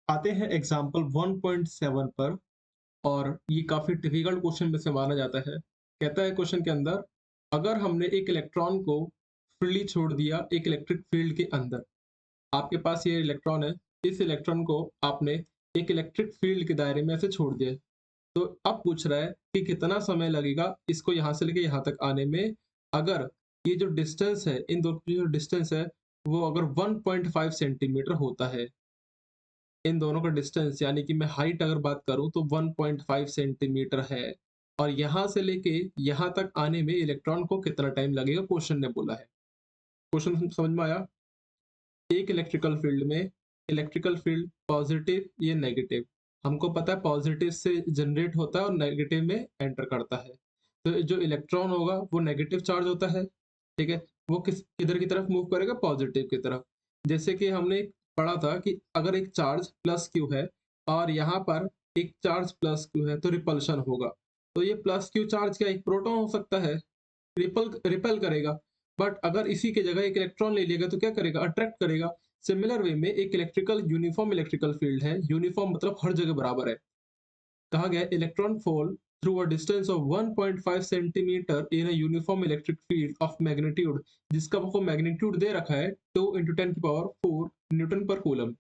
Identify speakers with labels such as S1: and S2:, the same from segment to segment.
S1: आते हैं एग्जाम्पल 1.7 पर। और ये काफी डिफिकल्ट क्वेश्चन में से माना जाता है। कहता है क्वेश्चन के अंदर, अगर हमने एक इलेक्ट्रॉन को फ्रीली छोड़ दिया एक इलेक्ट्रिक फील्ड के अंदर, आपके पास ये इलेक्ट्रॉन है, इस इलेक्ट्रॉन को आपने एक इलेक्ट्रिक फील्ड के दायरे में ऐसे छोड़ दिया, तो अब पूछ रहा है कि कितना समय लगेगा इसको यहाँ से लेके यहाँ तक आने में। अगर ये जो डिस्टेंस है, इन दोनों की जो डिस्टेंस है वो अगर 1.5 सेंटीमीटर होता है, इन दोनों का डिस्टेंस यानी कि मैं हाइट अगर बात करूं तो 1.5 सेंटीमीटर है, और यहां से लेके यहां तक आने में इलेक्ट्रॉन को कितना टाइम लगेगा, क्वेश्चन ने बोला है। क्वेश्चन समझ में आया? एक इलेक्ट्रिकल फील्ड में इलेक्ट्रिकल फील्ड पॉजिटिव या नेगेटिव, हमको पता है पॉजिटिव से जनरेट होता है और नेगेटिव में एंटर करता है। तो जो इलेक्ट्रॉन होगा वो नेगेटिव चार्ज होता है, ठीक है। वो किधर की तरफ मूव करेगा? पॉजिटिव की तरफ। जैसे कि हमने पढ़ा था कि अगर एक चार्ज प्लस क्यू है और यहाँ पर एक चार्ज प्लस क्यू है तो रिपल्शन होगा। तो ये प्लस क्यू चार्ज क्या एक प्रोटॉन हो सकता है, रिपल रिपेल करेगा। बट अगर इसी की जगह एक इलेक्ट्रॉन ले लिएगा तो क्या करेगा? अट्रैक्ट करेगा। सिमिलर वे में एक इलेक्ट्रिकल यूनिफॉर्म इलेक्ट्रिकल फील्ड है, यूनिफॉर्म मतलब हर जगह बराबर है। कहा गया electron fall through a distance of 1.5 centimetre in a uniform electric field of magnitude, जिसका आपको मैग्नीट्यूड दे रखा है 2 × 10⁴ न्यूटन पर कूलम।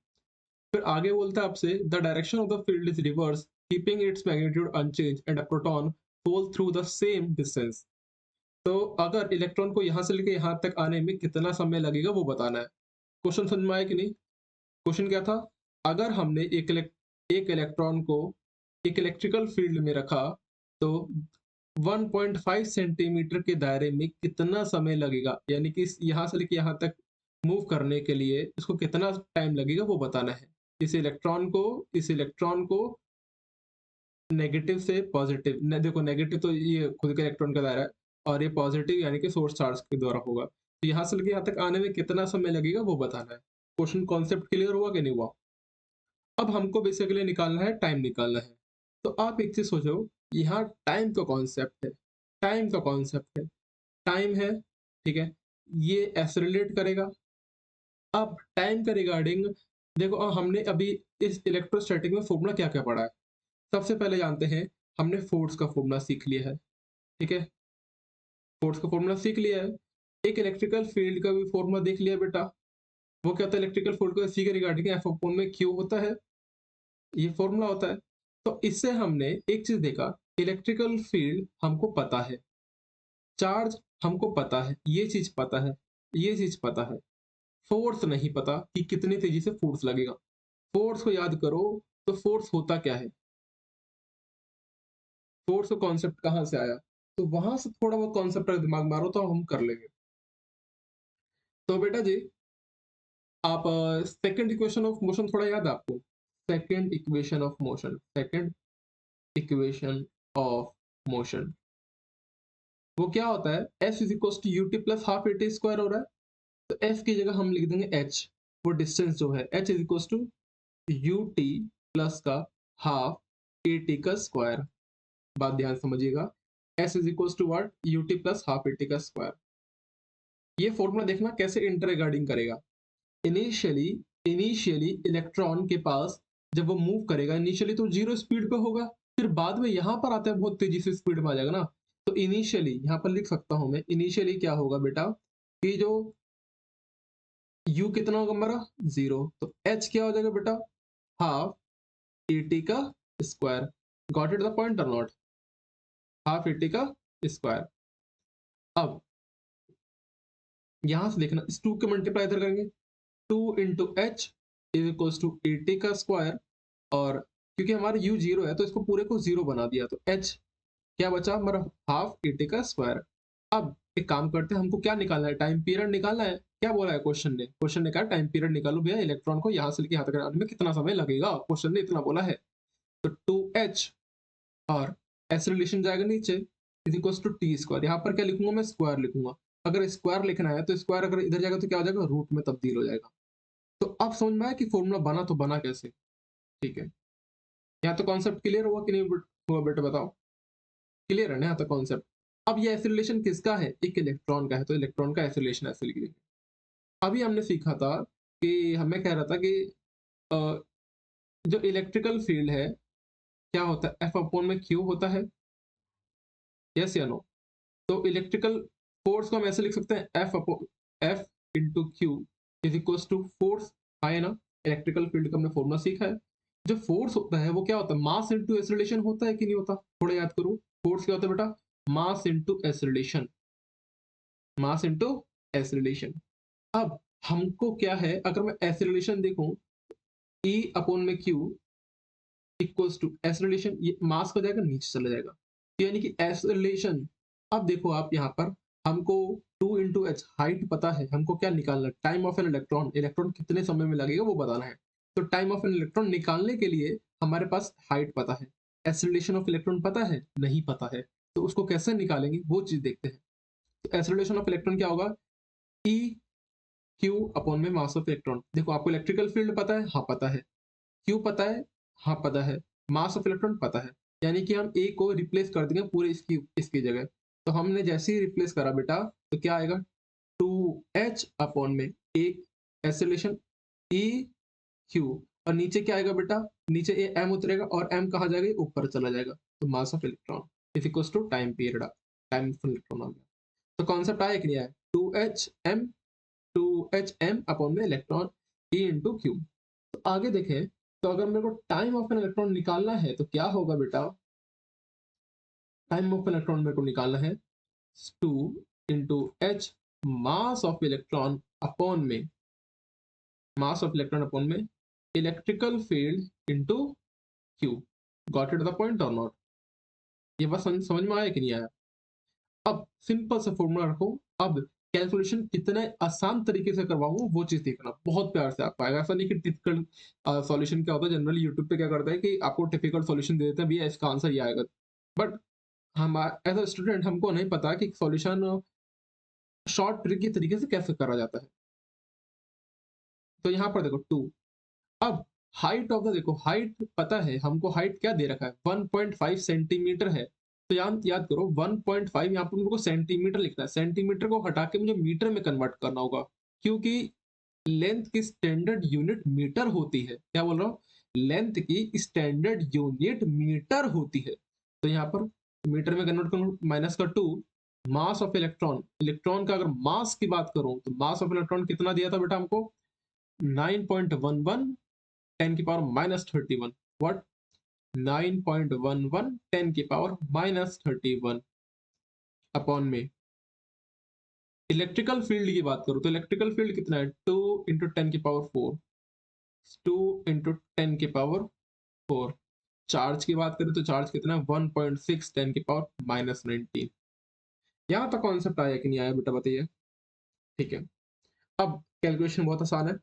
S1: फिर आगे बोलता है आपसे the direction of the field is reverse keeping its magnitude unchanged and a proton fall through the same distance. तो अगर इलेक्ट्रॉन को यहाँ से लेके यहाँ तक आने में कितना समय लगेगा वो बताना है। क्वेश्चन समझ में आया कि नहीं? क्वेश्चन क्या था? अगर हमने एक इलेक्ट्रॉन को एक इलेक्ट्रिकल फील्ड में रखा तो 1.5 सेंटीमीटर के दायरे में कितना समय लगेगा, यानी कि यहाँ से लेके यहाँ तक मूव करने के लिए इसको कितना टाइम लगेगा वो बताना है। इस इलेक्ट्रॉन को नेगेटिव से पॉजिटिव देखो, नेगेटिव तो ये खुद के इलेक्ट्रॉन का दायरा है, और ये पॉजिटिव यानी कि सोर्स चार्ज के द्वारा होगा। तो यहाँ से लेके यहाँ तक आने में कितना समय लगेगा वो बताना है। क्वेश्चन कॉन्सेप्ट क्लियर हुआ कि नहीं हुआ? अब हमको बेसिकली निकालना है, टाइम निकालना है। तो आप एक चीज सोचो, यहाँ टाइम का कॉन्सेप्ट है, टाइम का कॉन्सेप्ट है, टाइम है, ठीक है। ये एक्सेलरेट करेगा। अब टाइम के रिगार्डिंग देखो, हमने अभी इस इलेक्ट्रोस्टैटिक में फॉर्मूला क्या क्या पढ़ा है। सबसे पहले जानते हैं, हमने फोर्स का फॉर्मूला सीख लिया है, ठीक है। फोर्स का फॉर्मूला सीख लिया है। एक इलेक्ट्रिकल फील्ड का भी फॉर्मूला देख लिया बेटा। वो क्या होता है? इलेक्ट्रिकल फील्ड को सी के रिगार्डिंग एफ अपॉन में क्यू होता है, ये फॉर्मूला होता है। तो इससे हमने एक चीज देखा, इलेक्ट्रिकल फील्ड हमको पता है, चार्ज हमको पता है, ये चीज पता है, ये चीज पता है। फोर्स नहीं पता कि कितनी तेजी से फोर्स लगेगा। फोर्स को याद करो, तो फोर्स होता क्या है? फोर्स का कॉन्सेप्ट कहाँ से आया? तो वहां से थोड़ा बहुत कॉन्सेप्ट अगर दिमाग मारो तो हम कर लेंगे। तो बेटा जी, आप सेकंड इक्वेशन ऑफ मोशन थोड़ा याद है आपको? Second equation of motion, second equation of motion वो क्या होता है? F is equal to u t plus half a t square हो रहा है। तो एफ की जगह हम लिख देंगे एच, वो डिस्टेंस जो है h is equal to u t plus का हाफ ए टी का स्क्वायर। बात ध्यान समझिएगा, s is equal to what? U t plus half a t का स्क्वायर। ये फॉर्मूला देखना कैसे इंटर रिगार्डिंग करेगा। इनिशियली इनिशियली इलेक्ट्रॉन के पास जब वो मूव करेगा, इनिशियली तो जीरो स्पीड पे होगा, फिर बाद में यहां पर आता है बहुत तेजी से स्पीड में आ जाएगा ना। तो इनिशियली यहां पर लिख सकता हूं मैं, इनिशियली क्या होगा बेटा कि जो u कितना होगा हमारा? जीरो। तो h क्या हो जाएगा बेटा? हाफ ए टी का square. Got it the point और नॉट? हाफ ए टी का स्क्वायर। अब यहां से देखना, इस टू के मल्टीप्लाई इधर करेंगे, two into h is equal to a t का स्क्वायर। और क्योंकि हमारा u जीरो है तो इसको पूरे को जीरो बना दिया, तो h क्या बचा हमारा? हाफ ए टी का स्क्वायर। अब एक काम करते हैं, हमको क्या निकालना है? टाइम पीरियड निकालना है। क्या बोला है क्वेश्चन ने कहा टाइम पीरियड निकालो भैया, इलेक्ट्रॉन को यहाँ से लेके यहाँ तक आने में कितना समय लगेगा, क्वेश्चन ने इतना बोला है। तो 2h और एस रिलेशन जाएगा नीचे, is equal to t square. यहाँ पर क्या लिखूंगा मैं? स्क्वायर लिखूंगा। अगर स्क्वायर लिखना है तो स्क्वायर अगर इधर जाएगा तो क्या हो जाएगा? रूट में तब्दील हो जाएगा। तो अब समझ में आया कि फॉर्मूला बना तो बना कैसे, ठीक है। यहाँ तो कॉन्सेप्ट क्लियर हुआ कि नहीं हुआ बेटा बताओ? क्लियर है ना यहाँ तक कॉन्सेप्ट? अब ये एसिलेशन किसका है? एक इलेक्ट्रॉन का है, तो इलेक्ट्रॉन का एसिलेशन ऐसे लिख देंगे। अभी हमने सीखा था कि हमें कह रहा था कि जो इलेक्ट्रिकल फील्ड है क्या होता है, एफ अपॉन में क्यू होता है, यस या नो? तो इलेक्ट्रिकल फोर्स को हम ऐसे लिख सकते हैं f upon f into q is equal to force, है ना? इलेक्ट्रिकल फील्ड का हमने फॉर्मूला सीखा है। जो फोर्स होता है वो क्या होता है, मास इंटू एक्सेलरेशन होता है कि नहीं होता? थोड़ा याद करो, फोर्स क्या होता है बेटा? Mass into acceleration, mass into acceleration. अब हमको क्या है, अगर मैं एक्सेलरेशन देखूं, ई अपॉन में क्यू इक्वल्स टू एक्सेलरेशन, ये मास का जाएगा नीचे चला जाएगा, तो यानी कि एक्सेलरेशन। अब देखो आप यहाँ पर हमको 2 इंटू एच हाइट पता है, हमको क्या निकालना है, time of an electron, electron कितने समय में लगेगा वो बताना है। तो टाइम ऑफ एन इलेक्ट्रॉन निकालने के लिए हमारे पास हाइट पता है, एक्सेलरेशन ऑफ इलेक्ट्रॉन पता है नहीं पता है, तो उसको कैसे निकालेंगे वो चीज देखते हैं। तो एक्सेलरेशन ऑफ इलेक्ट्रॉन क्या होगा, ई क्यू अपॉन में मास ऑफ इलेक्ट्रॉन। देखो आपको इलेक्ट्रिकल फील्ड पता है, हाँ पता है, क्यू पता है, हाँ पता है, मास ऑफ इलेक्ट्रॉन पता है, यानी कि हम ए को रिप्लेस कर देंगे पूरे इसकी इसकी जगह। तो हमने जैसे ही रिप्लेस करा बेटा, तो क्या आएगा, 2h अपॉन में एक एक्सेलरेशन ई क्यू, और नीचे क्या आएगा बेटा, नीचे ए एम उतरेगा और एम कहाँ जाएगा, ऊपर चला जाएगा। तो mass of electron is equal to time period, time of electron आ गया। तो कॉन्सेप्ट आया कि नहीं आया, 2h m अपॉन में इलेक्ट्रॉन ई इंटू क्यू। तो आगे देखें, तो अगर मेरे को टाइम ऑफ एन इलेक्ट्रॉन निकालना है तो क्या होगा बेटा, टाइम ऑफ इलेक्ट्रॉन मेरे को निकालना है 2 into H mass of electron upon में, मास ऑफ इलेक्ट्रॉन अपॉन में electrical field into Q. Got it the point और नॉट? ये बस समझ में आया कि नहीं आया? अब सिंपल सा फॉर्मूला रखो, अब कैलकुलेशन कितने आसान तरीके से करवाऊंगा वो चीज देखना, बहुत प्यार से आपको आएगा। ऐसा नहीं कि टिपिकल सॉल्यूशन क्या होता है, जनरली यूट्यूब पे क्या करता है कि आपको टिपिकल सॉल्यूशन दे देते हैं, भैया इसका आंसर ये आएगा, बट हम एज अ स्टूडेंट हमको नहीं पता कि सॉल्यूशन शॉर्ट ट्रिक के तरीके से कैसे करा जाता है। तो यहाँ पर देखो 2, अब हाइट ऑफ द, देखो हाइट पता है हमको, हाइट क्या दे रखा है 1.5 सेंटीमीटर है। तो याद याद करो 1.5, यहाँ पर मेरे को सेंटीमीटर लिखना है, सेंटीमीटर को हटा के मुझे मीटर में कन्वर्ट करना होगा, क्योंकि लेंथ की स्टैंडर्ड यूनिट मीटर होती है। क्या बोल रहा हूँ, लेंथ की स्टैंडर्ड यूनिट मीटर होती है। तो यहाँ पर मीटर में कन्वर्ट करूँ, माइनस का 2, मास ऑफ इलेक्ट्रॉन, इलेक्ट्रॉन का अगर मास की बात करूं तो मास ऑफ इलेक्ट्रॉन कितना दिया था बेटा हमको, 9.11 10 की पावर माइनस 31, व्हाट, 9.11 10 की पावर माइनस 31 अपॉन में इलेक्ट्रिकल फील्ड की बात करूं तो इलेक्ट्रिकल फील्ड कितना है, 2 इंटू 10 की पावर 4, 2 इंटू 10 की पावर 4। चार्ज की बात करें तो चार्ज कितना है, 1.6 10 की पावर माइनस 19। यहाँ तक कॉन्सेप्ट आया कि नहीं आया बेटा बताइए? ठीक है, अब कैलकुलेशन बहुत आसान है।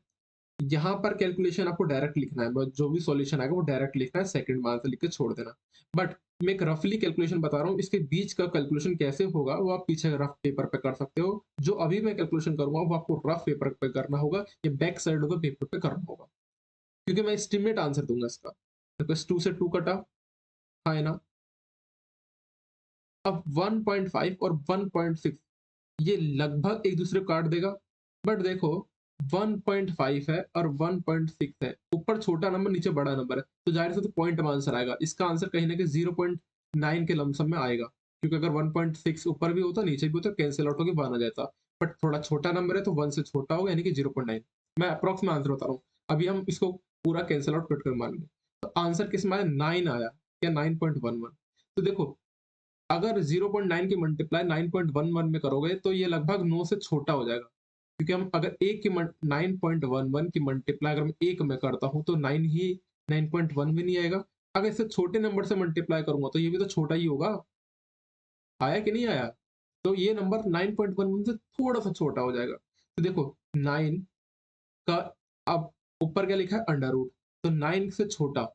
S1: यहाँ पर कैलकुलेशन आपको डायरेक्ट लिखना है, जो भी सॉल्यूशन आएगा वो डायरेक्ट लिखना है, सेकंड मान से लिख के छोड़ देना। बट मैं एक रफली कैलकुलेशन बता रहा हूँ, इसके बीच का कैलकुलेशन कैसे होगा वो आप पीछे रफ पेपर पे कर सकते हो। जो अभी मैं कैलकुलेशन करूंगा वो आपको रफ पेपर पे करना होगा, या back side of the paper पे करना होगा, क्योंकि मैं एस्टिमेट आंसर दूंगा इसका। तो 2 से 2 कटा, हाँ है ना? अब 1.5 और 1.6 ये लगभग एक दूसरे को काट देगा, बट देखो 1.5 है और 1.6 है, ऊपर छोटा नंबर नीचे बड़ा नंबर है, तो जाहिर से तो पॉइंट में आंसर आएगा। इसका आंसर कहीं ना कहीं 0.9 के लमसम में आएगा, क्योंकि अगर 1.6 ऊपर भी होता नीचे भी होता कैंसिल आउट होकर बना जाता, बट थोड़ा छोटा नंबर है तो 1 से छोटा होगा, यानी कि 0.9। मैं अप्रॉक्स में आंसर बता रहा हूँ, अभी हम इसको पूरा कैंसिल आउट कट कर मानेंगे। तो आंसर किस में आया, 9 आया, या 9.11। तो देखो अगर 0.9 की मल्टीप्लाई 9.11 में करोगे तो ये लगभग 9 से छोटा हो जाएगा, क्योंकि हम अगर एक की 9.11 की मल्टीप्लाई अगर मैं एक में करता हूँ तो 9 ही 9.1 में नहीं आएगा। अगर इससे छोटे नंबर से मल्टीप्लाई करूंगा तो ये भी तो छोटा ही होगा। आया कि नहीं आया? तो ये नंबर 9.11 से थोड़ा सा छोटा हो जाएगा। तो देखो 9 का, अब ऊपर क्या लिखा है, अंडर रूट, तो 9 से छोटा,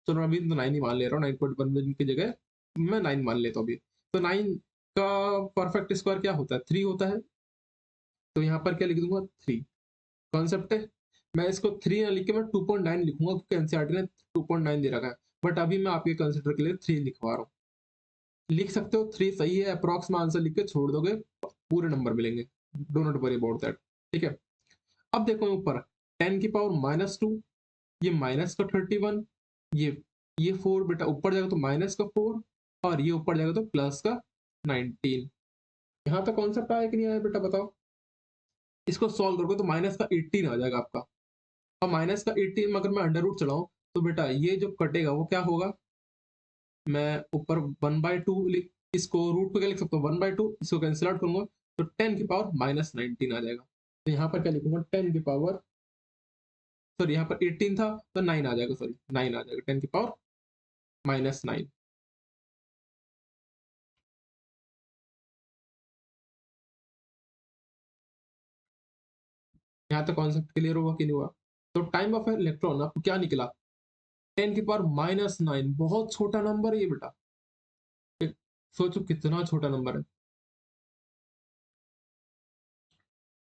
S1: चलो अभी तो 9 ही मान ले रहा हूँ, 9.11 की जगह मैं 9 मान लेता हूँ अभी। तो 9 का परफेक्ट स्क्वायर क्या होता है, 3 होता है, तो यहाँ पर क्या लिख दूंगा, 3। कॉन्सेप्ट है, मैं इसको 3 ना लिख के मैं 2.9 लिखूंगा, क्योंकि एनसीईआरटी ने 2.9 दे रखा है, बट अभी मैं आपके कंसिडर के लिए 3 लिखवा रहा हूँ। लिख सकते हो 3 सही है, अप्रॉक्स में आंसर लिख के छोड़ दोगे पूरे नंबर मिलेंगे, do not worry about that. ठीक है, अब देखो ऊपर 10 की पावर माइनस 2, ये माइनस का 31, ये 4 बेटा ऊपर जाएगा तो माइनस का 4, और ये ऊपर जाएगा तो प्लस का 19। यहाँ तक कॉन्सेप्ट आया कि नहीं आया बेटा बताओ। इसको सॉल्व करोगे तो माइनस का 18 आ जाएगा आपका। अब माइनस का 18 में अगर मैं अंडर रूट चलाऊं तो बेटा ये जो कटेगा वो क्या होगा, मैं ऊपर 1/2 इसको रूट पे क्या लिख सकता हूँ, 1/2, इसको कैंसिल आउट करूंगा तो 10 की पावर माइनस 19 आ जाएगा। तो यहाँ पर क्या लिखूंगा, 10 की पावर, सॉरी यहाँ पर 18 था तो 9 आ जाएगा, सॉरी 9 आ जाएगा, 10 की पावर माइनस 9। यहाँ तक कॉन्सेप्ट क्लियर हुआ कि नहीं हुआ। तो टाइम ऑफ इलेक्ट्रॉन आपको क्या निकला, 10 की पावर माइनस 9, बहुत छोटा नंबर है ये बेटा। सोचो कितना छोटा नंबर है,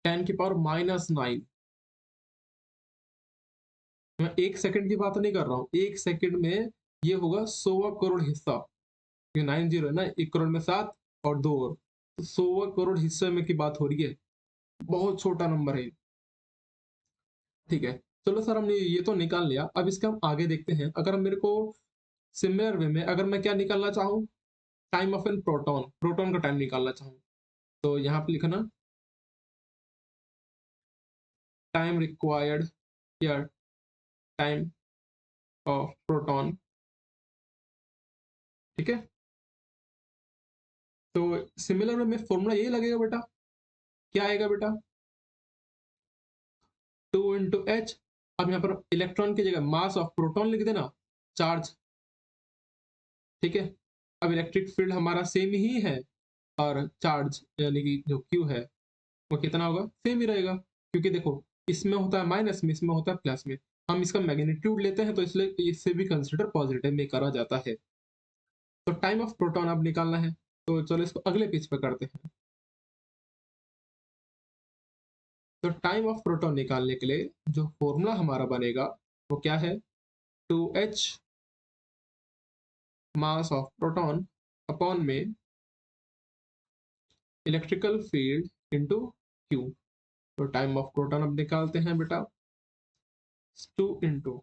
S1: 10 की पावर माइनस 9। मैं एक सेकंड की बात नहीं कर रहा हूँ, एक सेकंड में ये होगा 100 करोड़ हिस्सा। ये 90 है ना, 1 करोड़ में 7 और 2 और, तो 100 करोड़ हिस्से में की बात हो रही है, बहुत छोटा नंबर है। ठीक है, चलो सर हमने ये तो निकाल लिया, अब इसका हम आगे देखते हैं। अगर हम मेरे को सिमिलर वे में अगर मैं क्या निकालना चाहूँ, time of an proton, proton का टाइम निकालना चाहूँ, तो यहाँ पे लिखना टाइम रिक्वायर्ड या टाइम ऑफ प्रोटॉन। ठीक है, तो सिमिलर में फॉर्मूला यही लगेगा बेटा, क्या आएगा बेटा, 2 × h। अब यहाँ पर इलेक्ट्रॉन की जगह मास ऑफ प्रोटॉन लिख देना, चार्ज। ठीक है, अब इलेक्ट्रिक फील्ड हमारा सेम ही है, और चार्ज यानी कि जो Q है वो कितना होगा, सेम ही रहेगा, क्योंकि देखो इसमें होता है माइनस में, इसमें होता है प्लस में। हम इसका मैग्नीट्यूड लेते हैं तो इसलिए इससे भी कंसिडर पॉजिटिव में करा जाता है। तो टाइम ऑफ प्रोटॉन अब निकालना है, तो चलो इसको अगले पेज पे करते हैं। तो टाइम ऑफ प्रोटॉन निकालने के लिए जो फॉर्मूला हमारा बनेगा वो क्या है, 2h mass of proton upon में इलेक्ट्रिकल फील्ड इंटू Q। तो टाइम ऑफ प्रोटॉन अब निकालते हैं बेटा, 2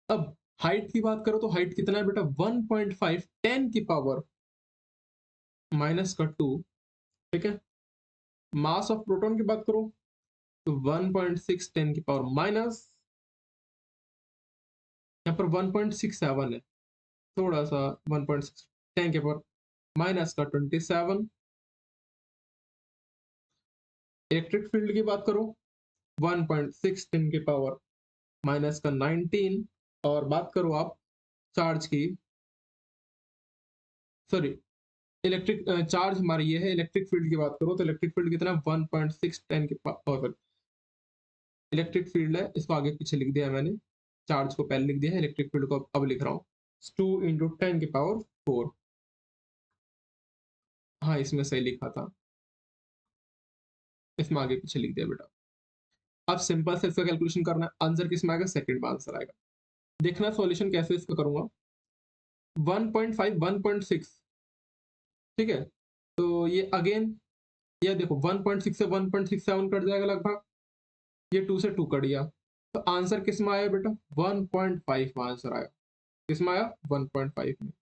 S1: अब हाइट की बात करो तो हाइट कितना है बेटा, 1.5, 10 की पावर माइनस का 2। ठीक है, मास ऑफ प्रोटॉन की बात करो तो 1.6, 10 की पावर माइनस, यहाँ पर 1.67 है, थोड़ा सा 1.6, 10 के पावर माइनस का 27। इलेक्ट्रिक फील्ड की बात करो 1.6, 10 के पावर माइनस का 19। और बात करो आप चार्ज की, सॉरी इलेक्ट्रिक चार्ज हमारी ये है, इलेक्ट्रिक फील्ड की बात करो तो इलेक्ट्रिक फील्ड कितना, 1.6, 10 के पावर, इलेक्ट्रिक फील्ड है, इसको आगे पीछे लिख दिया है मैंने, चार्ज को पहले लिख दिया है, इलेक्ट्रिक फील्ड को अब लिख रहा हूँ 2 × 10 की पावर 4। हाँ इसमें सही लिखा था, इसमें आगे पीछे लिख दिया बेटा। अब सिंपल से इसका कैलकुलेशन करना है, आंसर किसमें आएगा, सेकंड में आंसर आएगा। देखना सॉल्यूशन कैसे इसका करूंगा, 1.5, 1.6। ठीक है, तो ये अगेन, ये देखो 1.6 से 1.67 कट जाएगा लगभग, ये 2 से 2 कट गया, तो आंसर किस में आया बेटा, 1.5 में आंसर आया। किस में आया, 1.5 में।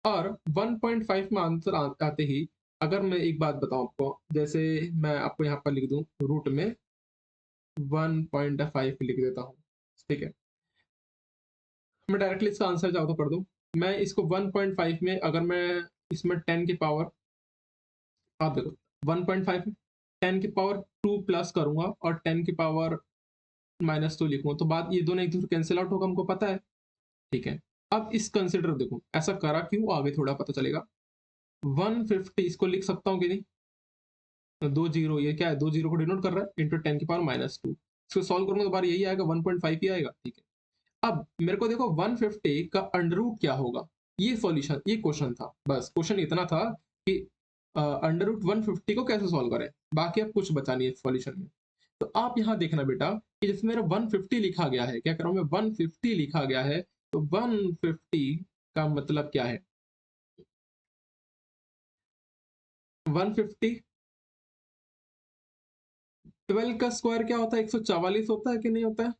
S1: और 1.5 में आंसर आते ही अगर मैं एक बात बताऊं आपको, जैसे मैं आपको यहाँ पर लिख दूं रूट में 1.5 लिख देता हूँ। ठीक है, मैं डायरेक्टली इसका आंसर चाहता कर दूं, मैं इसको 1.5 में अगर मैं इसमें 10 की पावर, आप देखो 1.5 में 10 की पावर 2 प्लस करूंगा और 10 की पावर माइनस 2 लिखूंगा, तो बात ये दोनों एक दूसरे कैंसिल आउट होगा, हमको पता है। ठीक है, अब इस कंसिडर देखो ऐसा करा क्यों, आगे थोड़ा पता चलेगा। 150 इसको लिख सकता हूँ कि नहीं, तो 2 जीरो, ये क्या है, 2 जीरो को डिनोट कर रहा है, इंटू 10 की पावर माइनस 2। इसको सॉल्व करूंगा तो बार यही आएगा, 1.5 ही आएगा। ठीक है, अब मेरे को देखो 150 का अंडर रूट क्या होगा, ये सॉल्यूशन, ये क्वेश्चन था, बस क्वेश्चन इतना था कि अंडर रूट 150 को कैसे सॉल्व करें, बाकी अब कुछ बचा नहीं है सॉल्यूशन में। तो आप यहाँ देखना बेटा कि जैसे मेरा 150 लिखा गया है, क्या कर रहा हूँ मैं, 150 लिखा गया है, तो 150 का मतलब क्या है, 150 12 का स्क्वायर क्या होता है, 144 होता है कि नहीं होता है।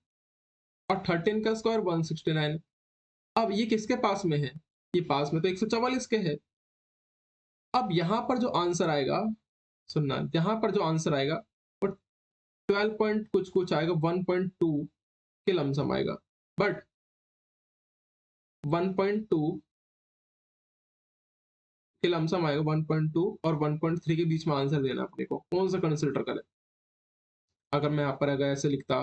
S1: और 13 का स्क्वायर 169। अब ये किसके पास में है? ये पास में तो 144 के है। अब यहाँ पर जो आंसर आएगा, सुनना, यहाँ पर जो आंसर आएगा वो 12 पॉइंट कुछ कुछ आएगा, 1.2 के लमसम आएगा। बट 1.2 के लमसम आएगा, 1.2 और 1.3 के बीच में आंसर देना अपने को, कौन सा कंसिडर करें? अगर मैं यहाँ पर अगर ऐसे लिखता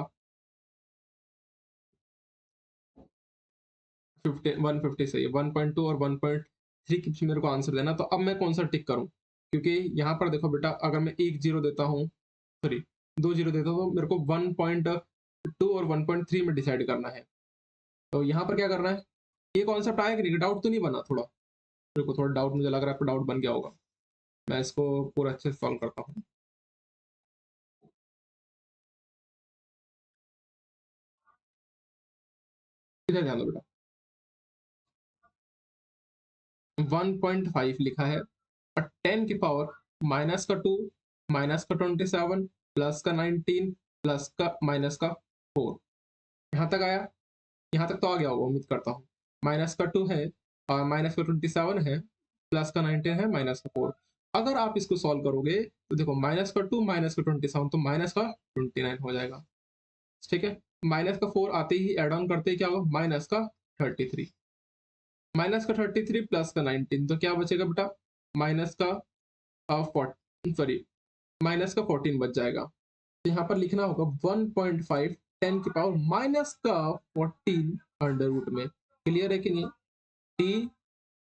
S1: 150 सही है, 1.2 और 1.3 के बीच मेरे को आंसर देना, तो अब मैं कौन सा टिक करूं? क्योंकि यहाँ पर देखो बेटा, अगर मैं एक जीरो देता हूँ, सॉरी 2 जीरो देता हूँ, तो मेरे को 1.2 और 1.3 में डिसाइड करना है। तो यहाँ पर क्या करना है? ये कॉन्सेप्ट आया कि नहीं? डाउट तो नहीं बना? थोड़ा मेरे को थोड़ा डाउट, मुझे लग रहा है आपको डाउट बन गया होगा। मैं इसको पूरा अच्छे से सॉल्व करता हूँ। इधर ध्यान दो बेटा, 1.5 लिखा है और 10 की पावर माइनस का 2, माइनस का 27, प्लस का 19, प्लस का माइनस का 4। यहाँ तक आया? यहाँ तक तो आ गया होगा उम्मीद करता हूँ। माइनस का 2 है और माइनस का 27 है, प्लस का 19 है, माइनस का 4। अगर आप इसको सॉल्व करोगे तो देखो, माइनस का 2 माइनस का 27 तो माइनस का 29 हो जाएगा। ठीक है, माइनस का 4 आते ही एड ऑन करते ही क्या होगा? माइनस का 33, माइनस का 33 प्लस का 19, तो क्या बचेगा बेटा? माइनस का 14, सॉरी माइनस का 14 बच जाएगा। तो यहाँ पर लिखना होगा 1.5 10 की पावर माइनस का 14 अंडर रूट में। क्लियर है कि नहीं? टी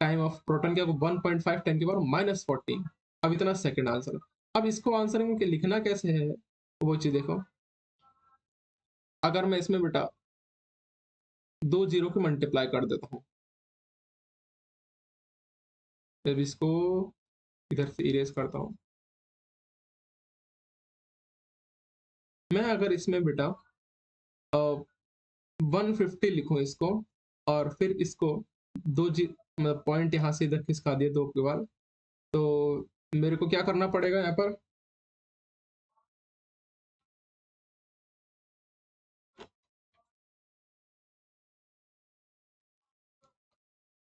S1: टाइम ऑफ प्रोटॉन क्या होगा? 1.5 10 की पावर माइनस 14। अब इतना सेकंड आंसर। अब इसको आंसर में लिखना कैसे है वो चीज देखो। अगर मैं इसमें बेटा 2 जीरो को मल्टीप्लाई कर देता हूँ, जब इसको इधर से इरेज करता हूँ, मैं अगर इसमें बेटा 150 लिखूं इसको, और फिर इसको दो जी पॉइंट यहाँ से इधर खिसका दिए दो के बाद, तो मेरे को क्या करना पड़ेगा यहाँ पर?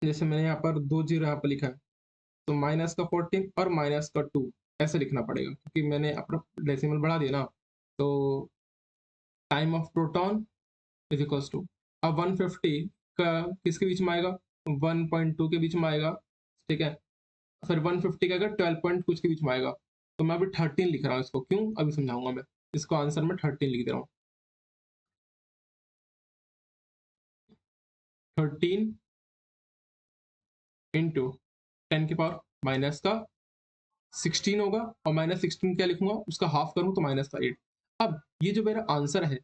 S1: जैसे मैंने यहाँ पर 2 जीरो यहाँ पर लिखा है, तो माइनस का 14 और माइनस का 2 ऐसे लिखना पड़ेगा, क्योंकि मैंने अपना डेसिमल बढ़ा दिया ना। तो time of proton is equals to, अब 150 का किसके बीच में आएगा? 1.2 के बीच में आएगा। ठीक है, फिर 150 का अगर 12 पॉइंट कुछ के बीच में आएगा, तो मैं अभी 13 लिख रहा हूँ इसको। क्यों? अभी समझाऊंगा मैं। इसको आंसर में 13 लिख दे रहा हूँ। 13 इंटू 10 की पावर माइनस का 16 होगा, और माइनस 16 क्या लिखूंगा? उसका हाफ करूं तो माइनस का 8। अब ये जो मेरा आंसर है,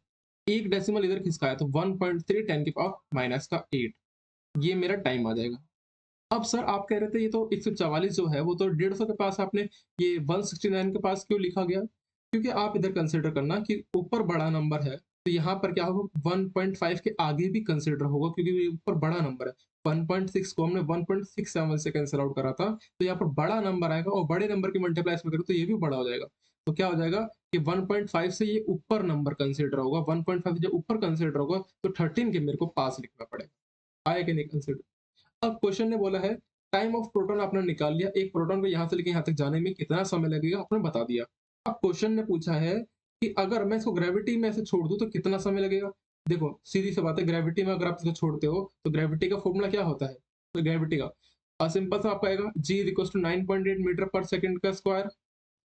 S1: एक डेसिमल इधर किसका है? तो 1.3 10 की पावर माइनस का 8, ये मेरा टाइम आ जाएगा। अब सर आप कह रहे थे ये तो 144 जो है वो तो 150 के पास, आपने ये 169 के पास क्यों लिखा गया? क्योंकि आप इधर कंसिडर करना कि ऊपर बड़ा नंबर है, तो यहाँ पर क्या होगा? 1.5 के आगे भी कंसिडर होगा, क्योंकि ये ऊपर बड़ा नंबर है। 1.6 को हमने 1.67 से कैंसिल आउट करा था, तो यहाँ पर बड़ा नंबर आएगा, और बड़े नंबर की मल्टीप्लाई में करो तो ये भी बड़ा हो जाएगा। तो क्या हो जाएगा कि 1.5 से ये ऊपर नंबर कंसिडर होगा, 1.5 जब ऊपर कंसिडर होगा तो 13 के मेरे को पास लिखना पड़ेगा। आया कि नहीं कंसिडर? अब क्वेश्चन ने बोला है टाइम ऑफ प्रोटॉन आपने निकाल लिया, एक प्रोटॉन को यहाँ से लेके यहाँ तक जाने में कितना समय लगेगा आपने बता दिया। अब क्वेश्चन ने पूछा है कि अगर मैं इसको ग्रेविटी में ऐसे छोड़ दूं तो कितना समय लगेगा? देखो सीधी सी बात है, ग्रेविटी में अगर आप इसको छोड़ते हो तो ग्रेविटी का फॉर्मूला क्या होता है? तो ग्रेविटी का सिंपल सा आपका आएगा G इक्वल्स टू 9.8 मीटर पर सेकंड का स्क्वायर।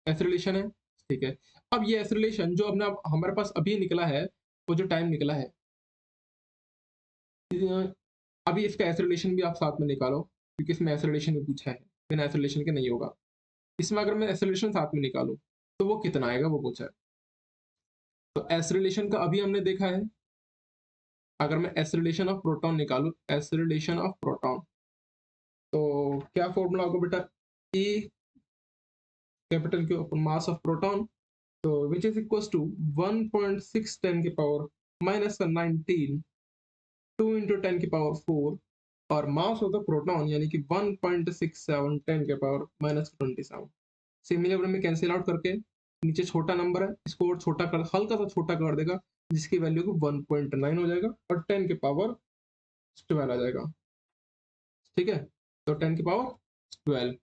S1: एक्सेलरेशन है, ठीक है। अब ये एक्सेलरेशन जो अपना हमारे पास अभी निकला है, वो जो टाइम निकला है, अभी इसका एक्सेलरेशन भी आप साथ में निकालो, क्योंकि इसमें एक्सेलरेशन भी पूछा है, बिना एक्सेलरेशन के नहीं होगा। इसमें अगर मैं एक्सेलरेशन साथ में निकालूं तो वो कितना आएगा वो पूछा है। तो एक्सेलरेशन का अभी हमने देखा है, अगर मैं एक्सेलरेशन ऑफ प्रोटॉन निकालूं, एक्सेलरेशन ऑफ प्रोटॉन, तो क्या फॉर्मूला होगा बेटा? E capital Q upon mass of proton, तो विच इज इक्वल टू 1.6 10 की पावर माइनस का 19, 2 इंटू 10 की पावर 4, और मास ऑफ द प्रोटॉन यानी कि 1.67 10 के पावर माइनस 27। सिमिलर में कैंसिल आउट करके नीचे छोटा नंबर है, इसको और छोटा कर, हल्का सा छोटा कर देगा, जिसकी वैल्यू को 1.9 हो जाएगा और 10 के पावर 12 आ जाएगा। ठीक है, तो 10 की पावर 12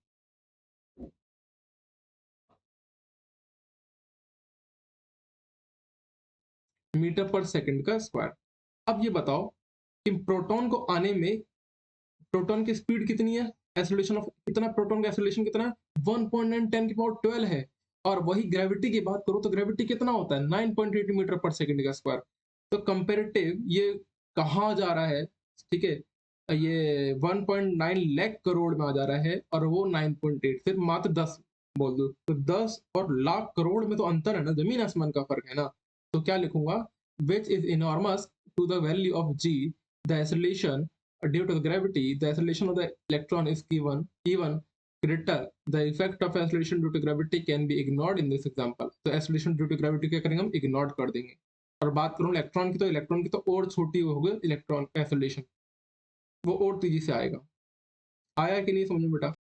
S1: मीटर पर सेकंड का स्क्वायर। अब ये बताओ कि प्रोटॉन को आने में प्रोटॉन की स्पीड कितनी है, एक्सेलरेशन ऑफ कितना, प्रोटॉन का एक्सेलरेशन कितना है, 1.9 10 की पावर 12 है। और वही ग्रेविटी की बात करो तो ग्रेविटी कितना होता है, 9.8 मीटर पर सेकंड का स्क्वायर। तो कंपेरेटिव ये कहाँ जा रहा है, ठीक है, ये 1.9 लाख करोड़ में आ जा रहा है और वो 9.8, सिर्फ मात्र 10 बोल दो तो 10 और लाख करोड़ में तो अंतर है ना, जमीन आसमान का फर्क है ना। तो क्या लिखूंगा, which is enormous to the value of g, the acceleration due to the gravity, the acceleration of the electron is given even greater. The effect of acceleration due to gravity can be ignored in this example. तो acceleration due to gravity क्या करेंगे हम, ignore कर देंगे। और बात करूँ electron की, तो इलेक्ट्रॉन की तो और छोटी होगी इलेक्ट्रॉन एक्सेलरेशन, वो और तेजी से आएगा। आया कि नहीं समझ में बेटा?